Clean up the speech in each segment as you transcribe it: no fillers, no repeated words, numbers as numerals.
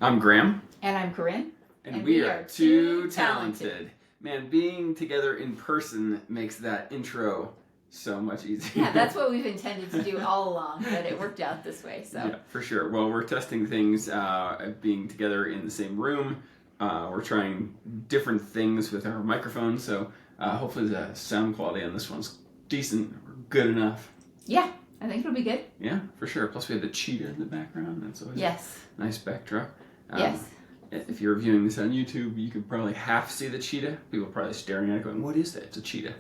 I'm Graham. And I'm Corinne. And we are too talented. Man, being together in person makes that intro so much easier. Yeah, that's what we've intended to do all along, but it worked out this way. So yeah, for sure. Well, we're testing things, being together in the same room. We're trying different things with our microphones, so hopefully the sound quality on this one's decent or good enough. Yeah, I think it'll be good. Yeah, for sure. Plus we have the cheetah in the background. That's always a nice backdrop. Yes. If you're viewing this on YouTube, you can probably half see the cheetah. People are probably staring at it going, what is that? It's a cheetah.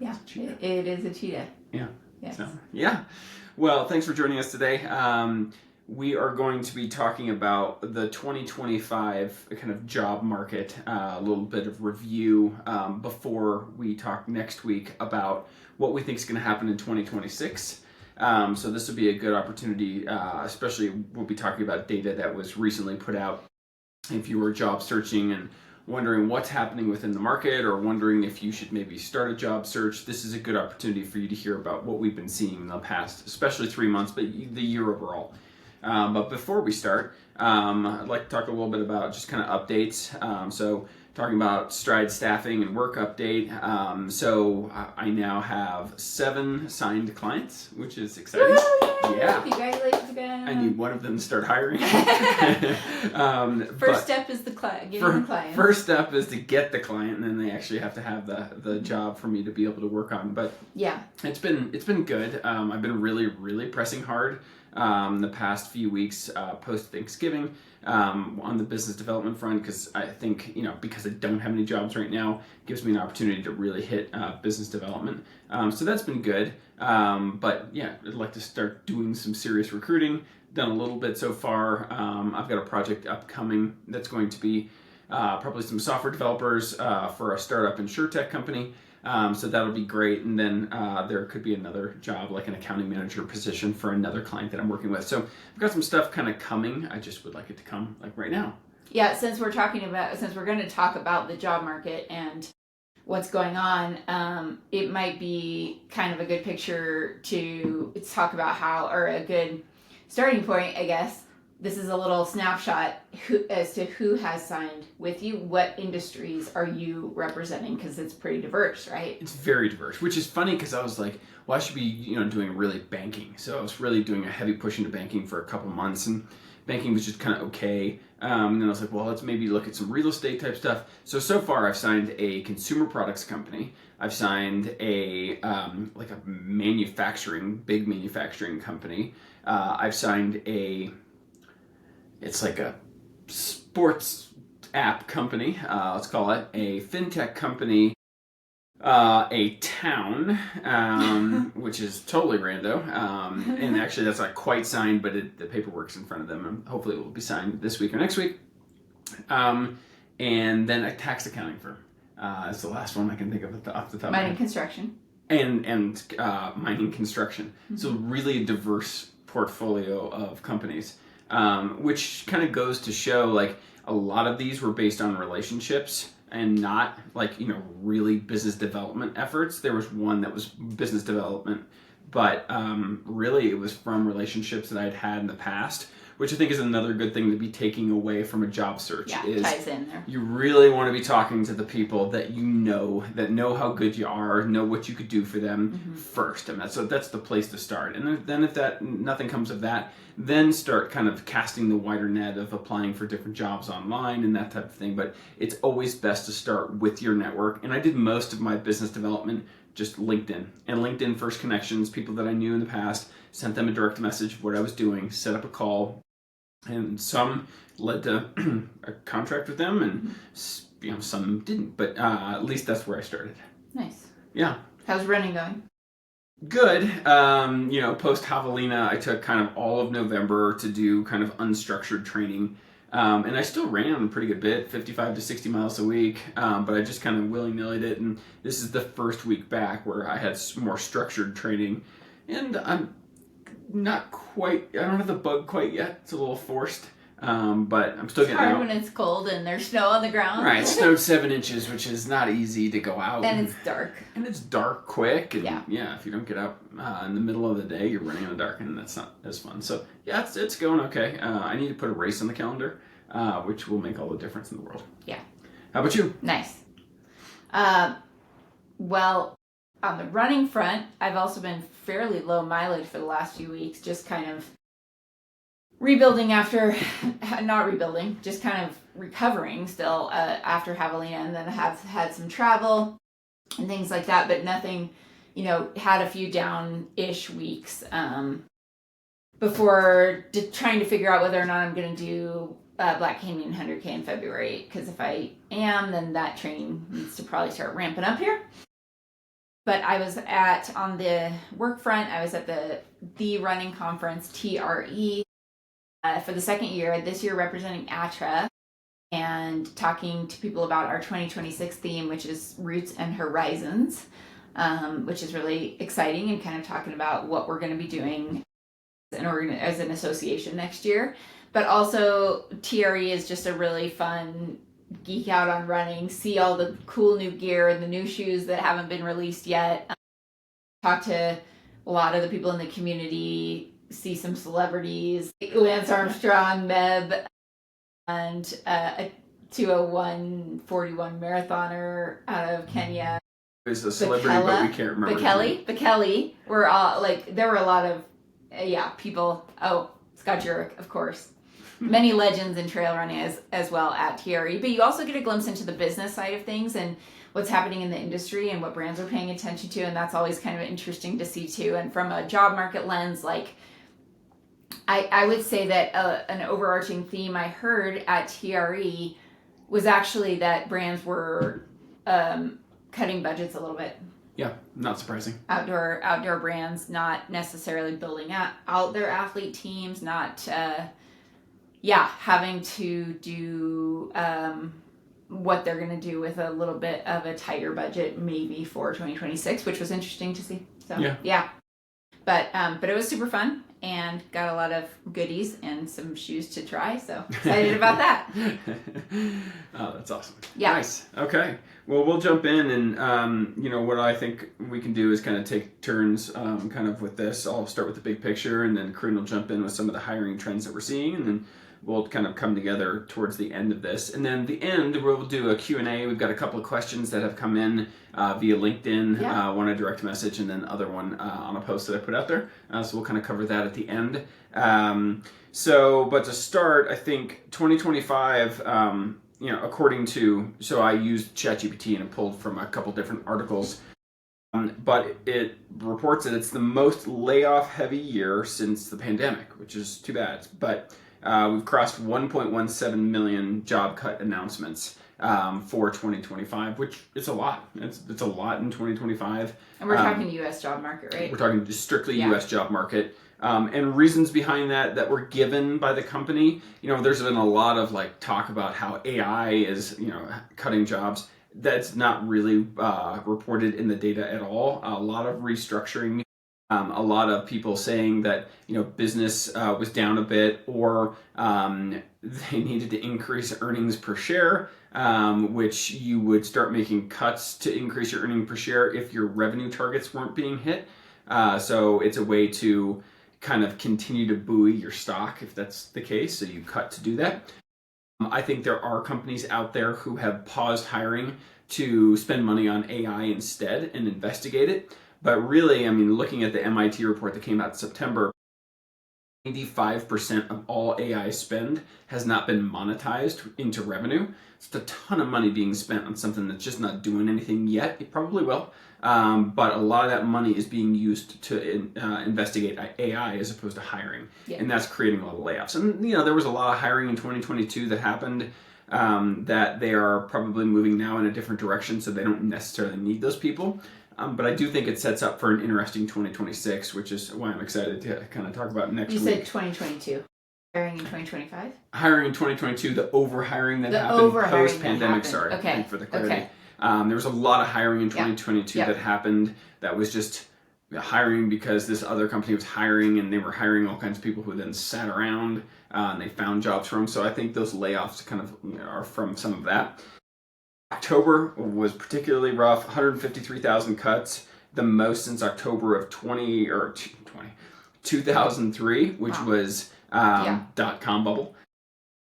Yeah, a cheetah. It is a cheetah. Yeah. Yes. So, yeah. Well, thanks for joining us today. We are going to be talking about the 2025 kind of job market, a little bit of review before we talk next week about what we think is going to happen in 2026. So this would be a good opportunity, especially we'll be talking about data that was recently put out. If you were job searching and wondering what's happening within the market or wondering if you should maybe start a job search, this is a good opportunity for you to hear about what we've been seeing in the past, especially 3 months, but the year overall. But before we start, I'd like to talk a little bit about just kind of updates. So talking about Stride staffing and work update. So I now have 7 signed clients, which is exciting. Yeah. Congratulations again. I need one of them to start hiring. First step is the client. Getting the client. First step is to get the client, and then they actually have to have the job for me to be able to work on. But yeah, it's been good. I've been really pressing hard the past few weeks post Thanksgiving on the business development front, because I think, because I don't have any jobs right now, it gives me an opportunity to really hit business development. So that's been good. But yeah, I'd like to start doing some serious recruiting. Done a little bit so far. I've got a project upcoming that's going to be probably some software developers for a startup insurtech company. So that'll be great. And then there could be another job, like an accounting manager position for another client that I'm working with. So I've got some stuff kind of coming. I just would like it to come like right now. Yeah, since we're going to talk about the job market and what's going on, it might be kind of a good picture to talk about or a good starting point, I guess. This is a little snapshot as to who has signed with you. What industries are you representing? Because it's pretty diverse, right? It's very diverse, which is funny because I was like, well, I should be doing really banking. So I was really doing a heavy push into banking for a couple months, and banking was just kind of okay. And then I was like, well, let's maybe look at some real estate type stuff. So far I've signed a consumer products company. I've signed a big manufacturing company. I've signed it's like a sports app company, let's call it, a fintech company, a town, which is totally rando, and actually that's not quite signed, but the paperwork's in front of them, and hopefully it will be signed this week or next week. And then a tax accounting firm. That's the last one I can think of off the top of my head. Mining construction. And mining construction. Mm-hmm. So really a diverse portfolio of companies. Which kind of goes to show, like, a lot of these were based on relationships and not really business development efforts. There was one that was business development, but really it was from relationships that I'd had in the past, which I think is another good thing to be taking away from a job search. Yeah, is ties in there. You really want to be talking to the people that that know how good you are, know what you could do for them first. And that's the place to start. And then if nothing comes of that, then start kind of casting the wider net of applying for different jobs online and that type of thing. But it's always best to start with your network. And I did most of my business development just LinkedIn. And LinkedIn first connections, people that I knew in the past, sent them a direct message of what I was doing, set up a call. And some led to a contract with them, and some didn't. But at least that's where I started. Nice. Yeah. How's running going? Good. Post Javelina, I took kind of all of November to do kind of unstructured training. And I still ran a pretty good bit, 55 to 60 miles a week, but I just kind of willy-nilly'd it. And this is the first week back where I had more structured training. And I'm not quite, I don't have the bug quite yet. It's a little forced. but I'm still It's getting hard out. when it's cold and there's snow on the ground. Right, it snowed 7 inches, which is not easy to go out. And it's dark. And it's dark quick. And Yeah. if you don't get out in the middle of the day, you're running in the dark, and that's not as fun. So, yeah, it's going okay. I need to put a race on the calendar, which will make all the difference in the world. Yeah. How about you? Nice. Well, on the running front, I've also been fairly low mileage for the last few weeks, just kind of rebuilding after, not rebuilding, just kind of recovering still after Javelina, and then have had some travel and things like that, but nothing, had a few down-ish weeks before trying to figure out whether or not I'm going to do Black Canyon 100K in February, because if I am, then that training needs to probably start ramping up here. But I was on the work front, I was at the running conference, TRE, for the second year, this year representing ATRA, and talking to people about our 2026 theme, which is Roots and Horizons, which is really exciting, and kind of talking about what we're going to be doing as an association next year. But also, TRE is just a really fun geek out on running, see all the cool new gear and the new shoes that haven't been released yet. Talk to a lot of the people in the community, see some celebrities, Lance Armstrong, Meb, and a 2:01:41 marathoner out of Kenya. Is a celebrity, but we can't remember. Bekele. We're all there were a lot of people. Oh, Scott Jurek, of course. Many legends in trail running as well at TRE, but you also get a glimpse into the business side of things and what's happening in the industry and what brands are paying attention to, and that's always kind of interesting to see too. And from a job market lens, I would say that an overarching theme I heard at TRE was actually that brands were cutting budgets a little bit. Yeah, not surprising. Outdoor brands not necessarily building out their athlete teams, not having to do what they're going to do with a little bit of a tighter budget maybe for 2026, which was interesting to see. So yeah. But it was super fun and got a lot of goodies and some shoes to try. So excited about that. Oh, that's awesome. Yeah. Nice. Okay. Well, we'll jump in and, what I think we can do is kind of take turns kind of with this. I'll start with the big picture, and then Corinne will jump in with some of the hiring trends that we're seeing, and then we'll kind of come together towards the end of this. And then the end, we'll do a Q&A. We've got a couple of questions that have come in via LinkedIn, one a direct message, and then other one on a post that I put out there. So we'll kind of cover that at the end. But to start, I think 2025, so I used ChatGPT and it pulled from a couple different articles. But it reports that it's the most layoff-heavy year since the pandemic, which is too bad. But we've crossed 1.17 million job cut announcements for 2025, which is a lot. It's a lot in 2025. And we're talking U.S. job market, right? We're talking just strictly U.S. job market. And reasons behind that were given by the company. There's been a lot of talk about how AI is, cutting jobs. That's not really reported in the data at all. A lot of restructuring. A lot of people saying that business was down a bit, or they needed to increase earnings per share, which you would start making cuts to increase your earning per share if your revenue targets weren't being hit. So it's a way to kind of continue to buoy your stock if that's the case. So you cut to do that. I think there are companies out there who have paused hiring to spend money on AI instead and investigate it. But really, looking at the MIT report that came out in September, 95% of all AI spend has not been monetized into revenue. It's a ton of money being spent on something that's just not doing anything yet. It probably will. But a lot of that money is being used to investigate AI as opposed to hiring. Yeah. And that's creating a lot of layoffs. And, there was a lot of hiring in 2022 that happened that they are probably moving now in a different direction, so they don't necessarily need those people. But I do think it sets up for an interesting 2026, which is why I'm excited to kind of talk about next week. You said 2022. Hiring in 2025? Hiring in 2022, the over-hiring that happened post-pandemic, okay. For the clarity. Okay. There was a lot of hiring in 2022 that happened that was just hiring because this other company was hiring, and they were hiring all kinds of people who then sat around and they found jobs for them. So I think those layoffs kind of are from some of that. October was particularly rough, 153,000 cuts, the most since October of 2003, which Wow. was Yeah. .com bubble.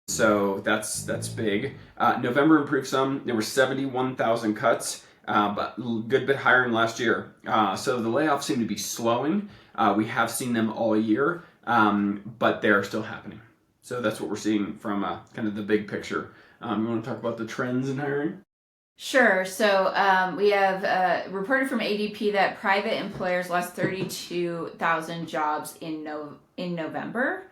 So that's big. November improved some. There were 71,000 cuts, but good bit higher than last year. So the layoffs seem to be slowing. We have seen them all year, but they're still happening. So that's what we're seeing from kind of the big picture. You want to talk about the trends in hiring? Sure. So we have reported from ADP that private employers lost 32,000 jobs in November.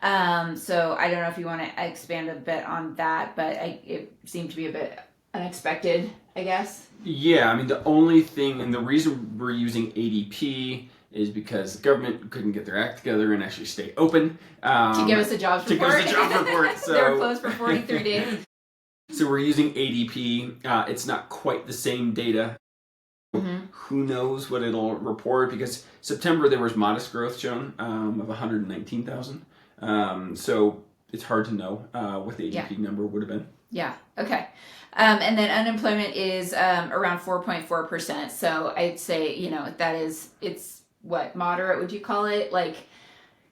So I don't know if you want to expand a bit on that, but it seemed to be a bit unexpected, I guess. Yeah, I mean, the only thing, and the reason we're using ADP is because the government couldn't get their act together and actually stay open. To give us a jobs report. To give us a job report. So they were closed for 43 days. So we're using ADP. It's not quite the same data. Mm-hmm. Who knows what it'll report, because September there was modest growth shown of 119,000. So it's hard to know what the ADP number would have been. Yeah. Okay. And then unemployment is around 4.4%. So I'd say, it's what, moderate, would you call it? Like,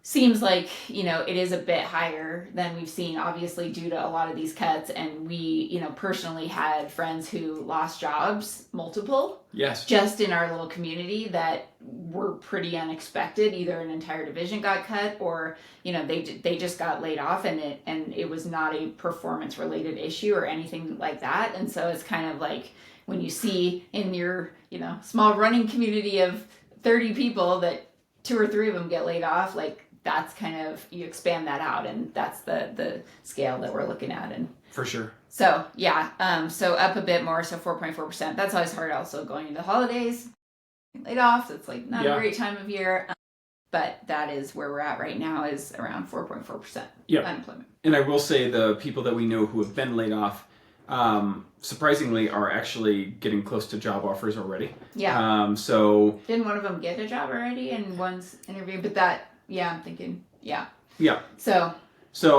seems like, it is a bit higher than we've seen, obviously, due to a lot of these cuts. And we, personally had friends who lost jobs, multiple. Yes. Just in our little community that were pretty unexpected. Either an entire division got cut, or, they just got laid off, and it was not a performance related issue or anything like that. And so it's kind of like when you see in your, small running community of 30 people that 2 or 3 of them get laid off, like, that's kind of, you expand that out, and that's the scale that we're looking at. And for sure. So yeah, so up a bit more, so 4.4%. That's always hard. Also going into the holidays, laid off. So it's like not a great time of year, but that is where we're at right now, is around 4.4% unemployment. And I will say the people that we know who have been laid off, surprisingly, are actually getting close to job offers already. Yeah. So didn't one of them get a job already in one's interview? But that. Yeah, I'm thinking, yeah. So,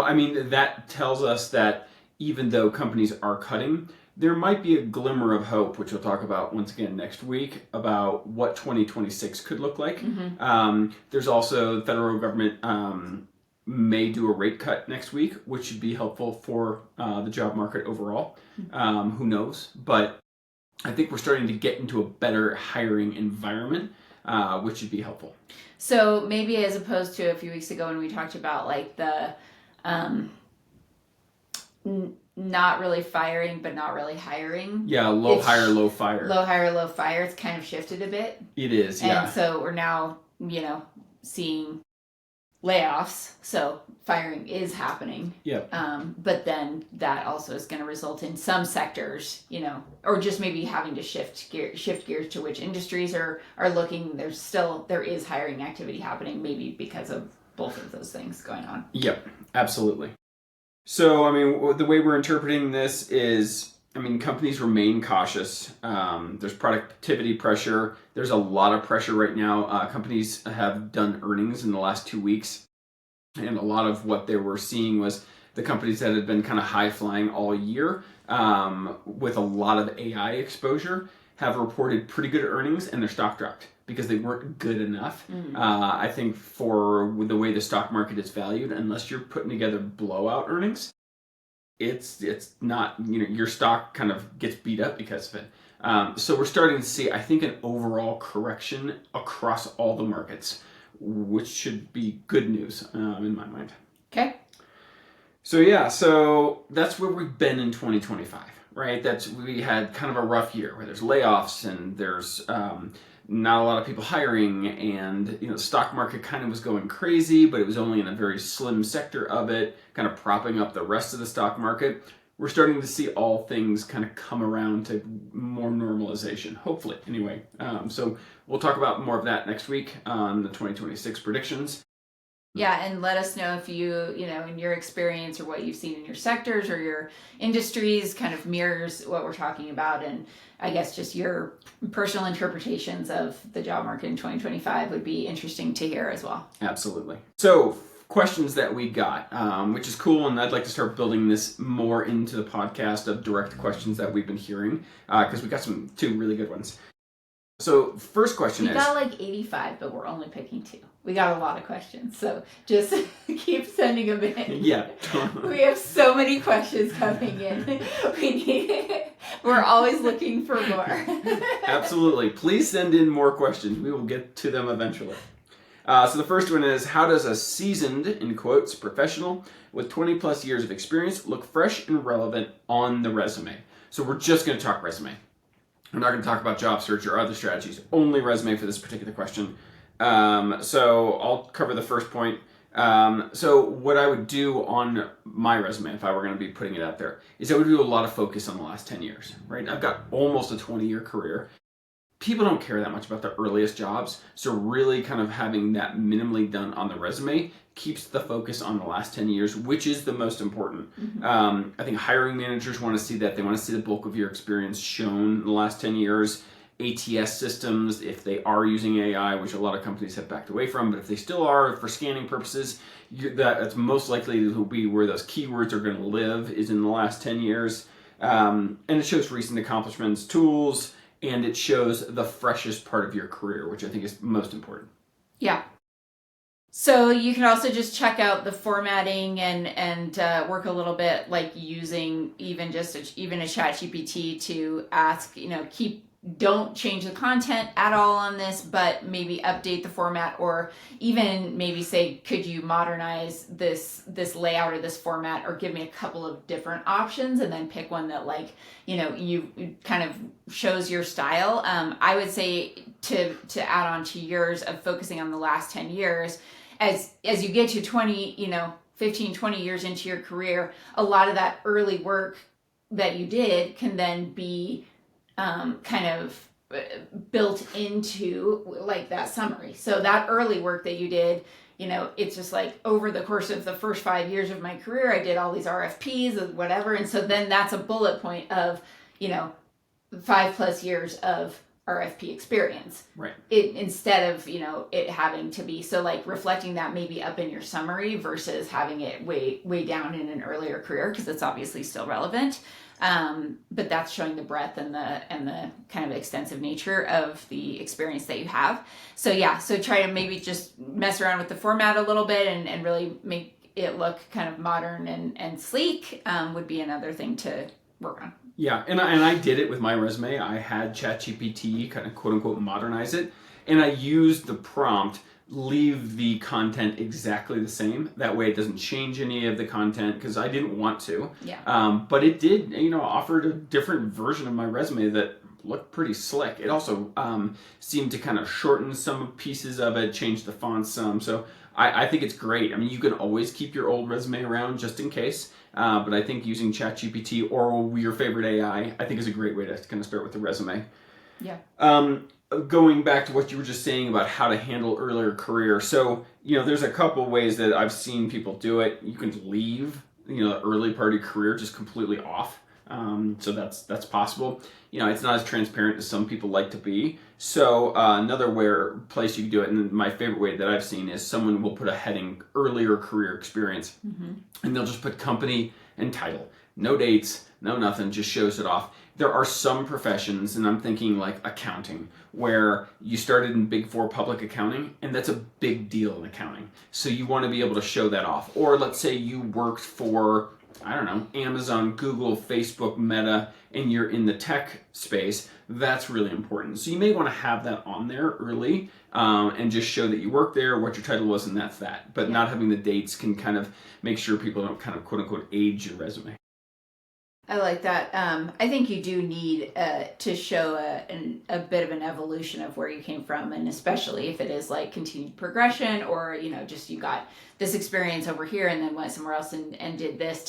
I mean, that tells us that even though companies are cutting, there might be a glimmer of hope, which we'll talk about once again next week, about what 2026 could look like. Mm-hmm. There's also the federal government may do a rate cut next week, which should be helpful for the job market overall. Who knows? But I think we're starting to get into a better hiring environment, which should be helpful. So maybe as opposed to a few weeks ago when we talked about like the not really firing but not really hiring. Yeah, low hire, low fire. Low hire, low fire. It's kind of shifted a bit. It is, yeah. And so we're now, seeing layoffs. So firing is happening. Yep. But then that also is going to result in some sectors, or just maybe having to shift gears to which industries are looking. There is hiring activity happening, maybe because of both of those things going on. Yep, absolutely. So, I mean, the way we're interpreting this is, companies remain cautious. There's productivity pressure. There's a lot of pressure right now. Companies have done earnings in the last 2 weeks. And a lot of what they were seeing was the companies that had been kind of high flying all year with a lot of AI exposure have reported pretty good earnings, and their stock dropped because they weren't good enough. I think for the way the stock market is valued, unless you're putting together blowout earnings, it's not, your stock kind of gets beat up because of it. So we're starting to see, I think, an overall correction across all the markets, which should be good news in my mind. Okay. So that's where we've been in 2025, right? We had kind of a rough year where there's layoffs and there's not a lot of people hiring, and the stock market kind of was going crazy, but it was only in a very slim sector of it, kind of propping up the rest of the stock market. We're starting to see all things kind of come around to more normalization, hopefully, anyway. So we'll talk about more of that next week on the 2026 predictions. Yeah, and let us know if in your experience or what you've seen in your sectors or your industries kind of mirrors what we're talking about. And I guess just your personal interpretations of the job market in 2025 would be interesting to hear as well. Absolutely. So, questions that we got, which is cool, and I'd like to start building this more into the podcast of direct questions that we've been hearing, because we got two really good ones. So, first question We got like 85, but we're only picking 2. We got a lot of questions, so just keep sending them in. Yeah. We have so many questions coming in. We're always looking for more. Absolutely. Please send in more questions. We will get to them eventually. So the first one is, how does a seasoned, in quotes, professional with 20 plus years of experience look fresh and relevant on the resume? So we're just going to talk resume. We're not going to talk about job search or other strategies. Only resume for this particular question. So I'll cover the first point. So what I would do on my resume, if I were going to be putting it out there, is I would do a lot of focus on the last 10 years, right? I've got almost a 20-year career. People don't care that much about the earliest jobs, so really kind of having that minimally done on the resume keeps the focus on the last 10 years, which is the most important. Mm-hmm. I think hiring managers want to see that. They want to see the bulk of your experience shown in the last 10 years. ATS systems, if they are using AI, which a lot of companies have backed away from, but if they still are for scanning purposes, that's most likely to be where those keywords are going to live, is in the last 10 years. And it shows recent accomplishments, tools, and it shows the freshest part of your career, which I think is most important. Yeah. So you can also just check out the formatting and work a little bit like using even a ChatGPT to ask, don't change the content at all on this, but maybe update the format, or even maybe say, could you modernize this layout or this format, or give me a couple of different options, and then pick one that you kind of shows your style. I would say to add on to yours of focusing on the last 10 years, as you get to 15, 20 years into your career, a lot of that early work that you did can then be kind of built into like that summary. So that early work that you did, it's just like over the course of the first 5 years of my career, I did all these RFPs or whatever. And so then that's a bullet point of, 5+ years of RFP experience. Right. Instead of, it having to be, so like reflecting that maybe up in your summary versus having it way down in an earlier career, because it's obviously still relevant. But that's showing the breadth and the kind of extensive nature of the experience that you have. So yeah, so try to maybe just mess around with the format a little bit and really make it look kind of modern and sleek, would be another thing to work on. Yeah, and I did it with my resume. I had ChatGPT kind of quote unquote modernize it, and I used the prompt, leave the content exactly the same. That way it doesn't change any of the content, because I didn't want to. Yeah. But it did, offered a different version of my resume that looked pretty slick. It also seemed to kind of shorten some pieces of it, change the font some. So I think it's great. I mean, you can always keep your old resume around just in case. But I think using ChatGPT or your favorite AI, I think is a great way to kind of start with the resume. Yeah. Going back to what you were just saying about how to handle earlier career. So, there's a couple ways that I've seen people do it. You can leave, the early part of your career just completely off. So that's possible. It's not as transparent as some people like to be. So another place you can do it, and my favorite way that I've seen, is someone will put a heading, earlier career experience, and they'll just put company and title. No dates, no nothing, just shows it off. There are some professions, and I'm thinking like accounting, where you started in Big Four public accounting, and that's a big deal in accounting. So you want to be able to show that off. Or let's say you worked for, I don't know, Amazon, Google, Facebook, Meta, and you're in the tech space. That's really important. So you may want to have that on there early, and just show that you worked there, what your title was, and that's that. But not having the dates can kind of make sure people don't kind of quote unquote age your resume. I like that. I think you do need to show a bit of an evolution of where you came from, and especially if it is like continued progression, or just you got this experience over here and then went somewhere else and did this,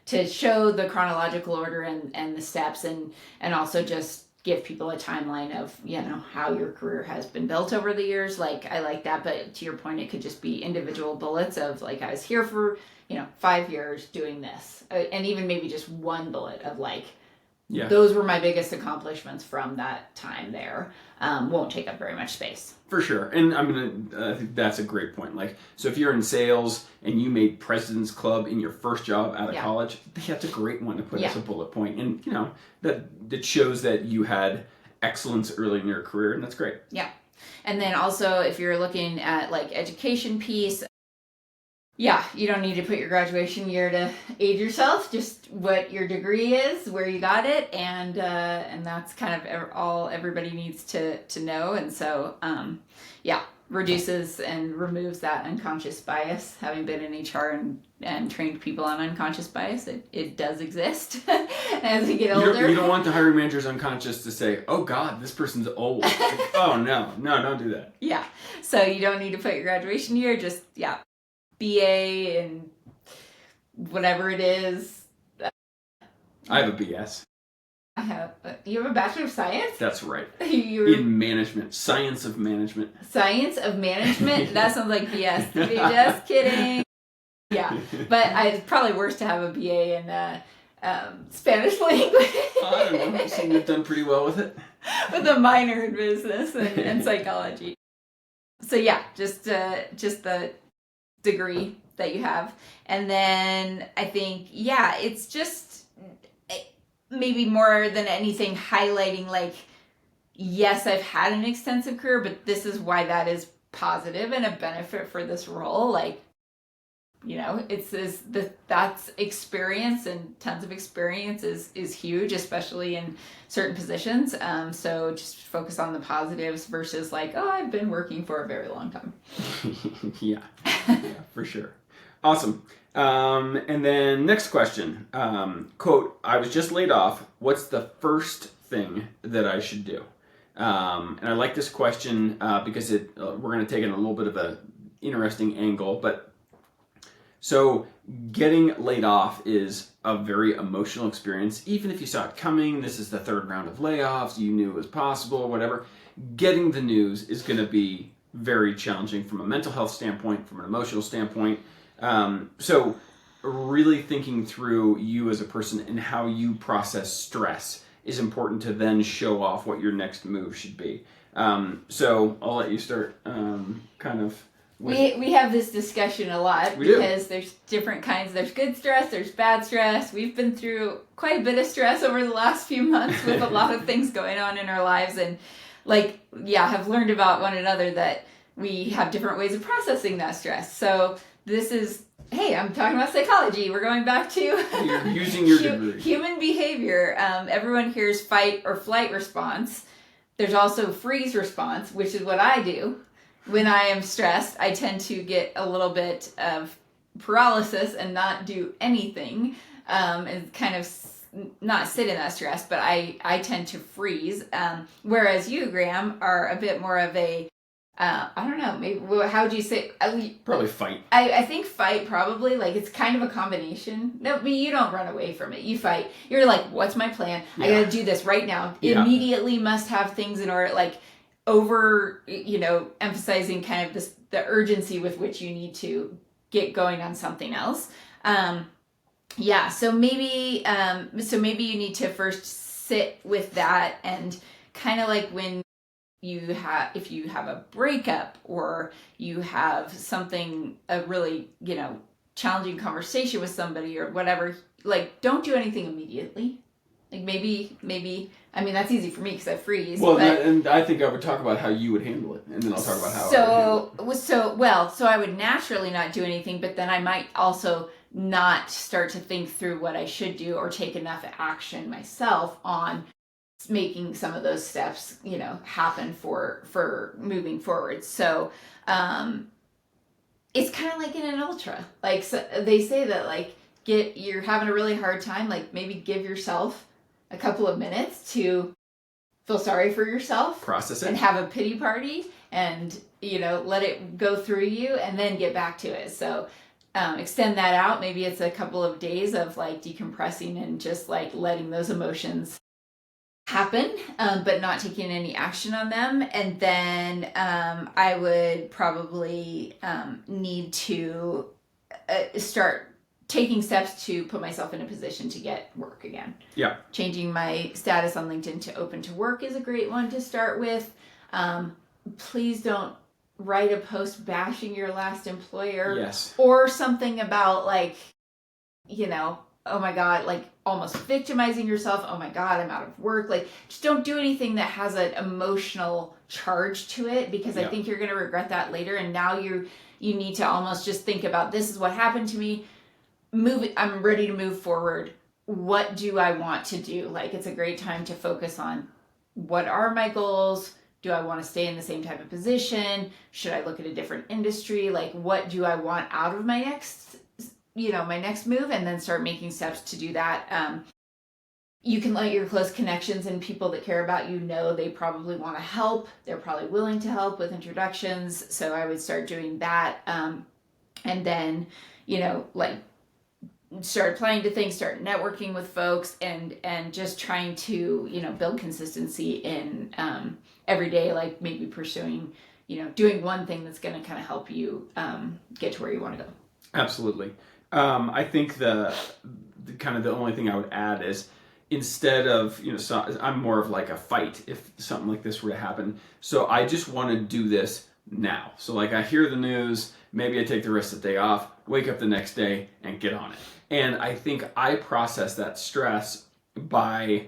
to show the chronological order and the steps, and also just give people a timeline of, how your career has been built over the years. Like, I like that, but to your point, it could just be individual bullets of like, I was here for 5 years doing this, and even maybe just one bullet of like, those were my biggest accomplishments from that time there. Won't take up very much space. For sure. And I think that's a great point. Like, so if you're in sales and you made President's Club in your first job out of college, that's a great one to put as a bullet point. And, that shows that you had excellence early in your career, and that's great. Yeah. And then also, if you're looking at like education piece, you don't need to put your graduation year to age yourself, just what your degree is, where you got it, and that's kind of all everybody needs to know. And so, reduces and removes that unconscious bias. Having been in HR and trained people on unconscious bias, it does exist as we get older. You don't want the hiring manager's unconscious to say, oh God, this person's old. Like, oh no, don't do that. Yeah, so you don't need to put your graduation year, just, BA and whatever it is. I have a BS. You have a Bachelor of Science? That's right. In management. Science of management. Science of management? That sounds like BS to me. Just kidding. Yeah. But it's probably worse to have a BA in Spanish language. I don't know. I think you've done pretty well with it. With a minor in business and psychology. So just the degree that you have. And then I think, it's just maybe more than anything highlighting like, yes, I've had an extensive career, but this is why that is positive and a benefit for this role. Like, that's experience, and tons of experience is huge, especially in certain positions. So just focus on the positives versus like, oh, I've been working for a very long time. Yeah, for sure. Awesome. And then next question, quote, I was just laid off. What's the first thing that I should do? And I like this question because we're going to take it in a little bit of a interesting angle, but so getting laid off is a very emotional experience. Even if you saw it coming, this is the third round of layoffs, you knew it was possible, whatever. Getting the news is going to be very challenging from a mental health standpoint, from an emotional standpoint. So really thinking through you as a person and how you process stress is important to then show off what your next move should be. So I'll let you start kind of. We have this discussion a lot because there's different kinds. There's good stress, there's bad stress. We've been through quite a bit of stress over the last few months with a lot of things going on in our lives, and have learned about one another that we have different ways of processing that stress. So this is, hey, I'm talking about psychology. We're going back to you're using your degree. Human behavior. Everyone hears fight or flight response. There's also freeze response, which is what I do. When I am stressed, I tend to get a little bit of paralysis and not do anything, and kind of not sit in that stress, but I tend to freeze. Whereas you, Graham, are a bit more of a, I don't know, maybe, how would you say? Probably fight. I think fight probably, like it's kind of a combination. No, but you don't run away from it. You fight. You're like, what's my plan? Yeah. I gotta do this right now. Yeah. Immediately must have things in order, like, over, emphasizing kind of the urgency with which you need to get going on something else. So maybe you need to first sit with that, and kind of like when if you have a breakup or you have a really, challenging conversation with somebody or whatever, like don't do anything immediately. Like maybe, I mean, that's easy for me because I freeze. Well, and I think I would talk about how you would handle it, and then I'll talk about how I would handle it. So I would naturally not do anything, but then I might also not start to think through what I should do or take enough action myself on making some of those steps, happen for moving forward. So it's kind of like in an ultra. Like, so they say that, like, you're having a really hard time, like maybe give yourself a couple of minutes to feel sorry for yourself, process it, and have a pity party, and let it go through you, and then get back to it. So extend that out. Maybe it's a couple of days of like decompressing and just like letting those emotions happen, but not taking any action on them. And then I would probably need to start taking steps to put myself in a position to get work again. Yeah. Changing my status on LinkedIn to open to work is a great one to start with. Please don't write a post bashing your last employer. Yes. Or something about like, oh my God, like almost victimizing yourself. Oh my God, I'm out of work. Like, just don't do anything that has an emotional charge to it, because I think you're going to regret that later. And now you need to almost just think about, this is what happened to me. I'm ready to move forward. What do I want to do? Like, it's a great time to focus on, what are my goals? Do I want to stay in the same type of position? Should I look at a different industry? Like, what do I want out of my next move? And then start making steps to do that. You can let your close connections and people that care about you know they probably want to help. They're probably willing to help with introductions. So I would start doing that. And then, start applying to things, start networking with folks, and just trying to, build consistency in every day, like maybe pursuing, doing one thing that's going to kind of help you get to where you want to go. Absolutely. I think the kind of the only thing I would add is, instead of, so I'm more of like a fight if something like this were to happen. So I just want to do this now. So like, I hear the news, maybe I take the rest of the day off, wake up the next day and get on it. And I think I process that stress by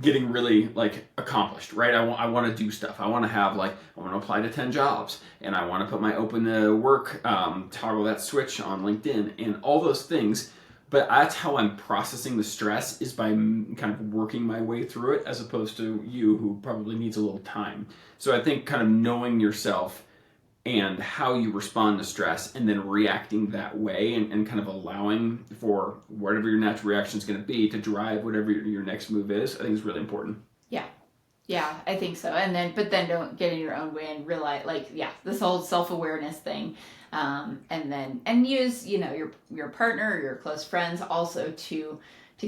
getting really like accomplished, right? I want to do stuff. I want to have I want to apply to 10 jobs, and I want to put my open to work, toggle that switch on LinkedIn and all those things. But that's how I'm processing the stress, is by kind of working my way through it, as opposed to you, who probably needs a little time. So I think kind of knowing yourself and how you respond to stress, and then reacting that way, and kind of allowing for whatever your natural reaction is going to be to drive whatever your next move is, I think is really important. Yeah, I think so. But then don't get in your own way and realize, this whole self-awareness thing. And use, your partner or your close friends also to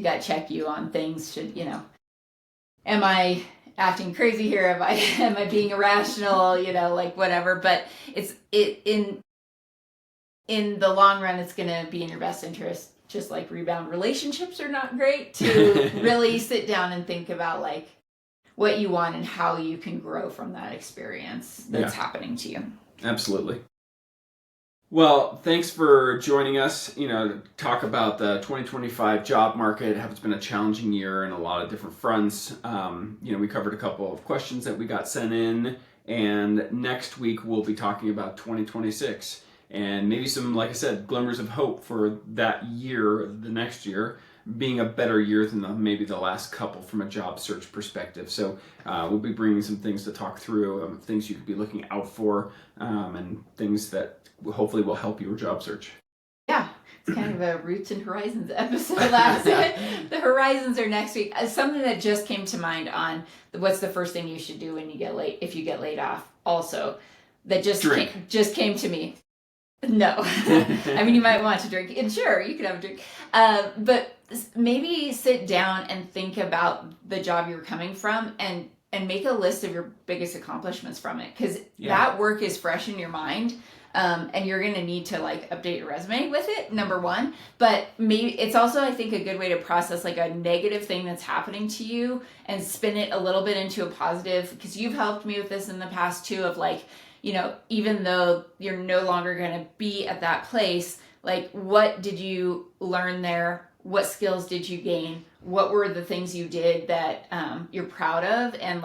gut check you on things. Am I acting crazy here? Am I being irrational? Whatever. But in the long run, it's going to be in your best interest. Just like rebound relationships are not great, to really sit down and think about what you want and how you can grow from that experience that's happening to you. Absolutely. Well, thanks for joining us, to talk about the 2025 job market, how it's been a challenging year in a lot of different fronts. We covered a couple of questions that we got sent in, and next week we'll be talking about 2026, and maybe some, like I said, glimmers of hope for that year, the next year, being a better year than maybe the last couple from a job search perspective. So we'll be bringing some things to talk through, things you could be looking out for, and things that hopefully will help your job search. Yeah, it's kind of a Roots and Horizons episode. The horizons are next week. Something that just came to mind on what's the first thing you should do when you get if you get laid off. Also, that just came to me. No, I mean, you might want to drink, and sure, you could have a drink, but maybe sit down and think about the job you're coming from, and make a list of your biggest accomplishments from it, because that work is fresh in your mind. And you're going to need to update your resume with it, number one. But maybe it's also, I think, a good way to process a negative thing that's happening to you and spin it a little bit into a positive, because you've helped me with this in the past too, of even though you're no longer going to be at that place, what did you learn there? What skills did you gain? What were the things you did that you're proud of? And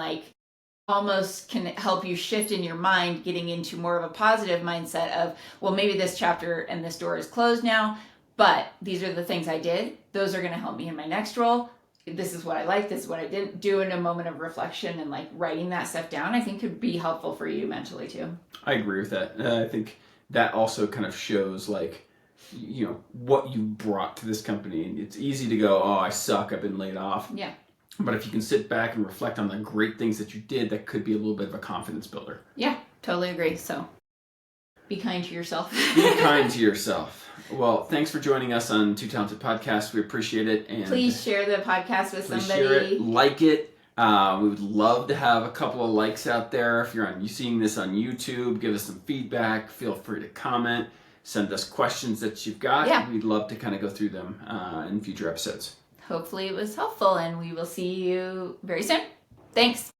almost can help you shift in your mind, getting into more of a positive mindset of, well, maybe this chapter and this door is closed now, but these are the things I did. Those are going to help me in my next role. This is what I liked. This is what I didn't do. In a moment of reflection and writing that stuff down, I think could be helpful for you mentally too. I agree with that. I think that also kind of shows what you brought to this company. It's easy to go, oh, I suck, I've been laid off. Yeah. But if you can sit back and reflect on the great things that you did, that could be a little bit of a confidence builder. Yeah, totally agree. So Be kind to yourself. Be kind to yourself. Well, thanks for joining us on Two Talented Podcast. We appreciate it. And please share the podcast with please somebody. Share it, like it. We would love to have a couple of likes out there. If you're seeing this on YouTube, give us some feedback. Feel free to comment. Send us questions that you've got. Yeah. We'd love to kind of go through them in future episodes. Hopefully it was helpful, and we will see you very soon. Thanks.